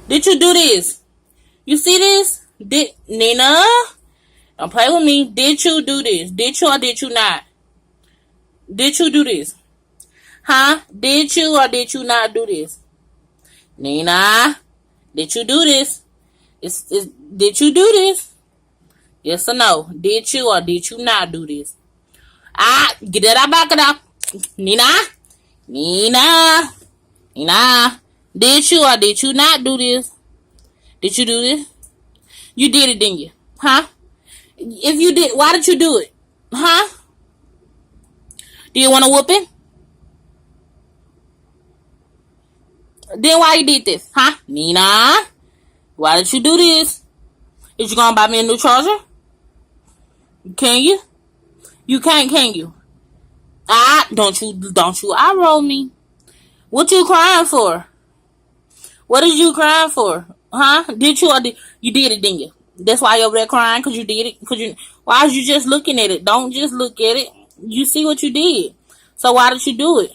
Did you do this? You see this? Nina? Don't play with me. Did you do this? Did you or did you not? Did you do this? Huh? Did you or did you not do this? Nina? Did you do this? Did you do this? Yes or no? Did you or did you not do this? Get that back it up. Nina? Nina? Did you or did you not do this? Did you do this? You did it, didn't you? Huh? If you did, why did you do it? Huh? Do you want a whooping? Then why you did this? Huh? Nina? Why did you do this? Is you gonna buy me a new charger? Can you? You can't, can you? Don't you eye roll me. What you crying for? What is you crying for? Huh? Did you or you did it, didn't you? That's why you're over there crying, because you did it. Why is you just looking at it? Don't just look at it. You see what you did. So why did you do it?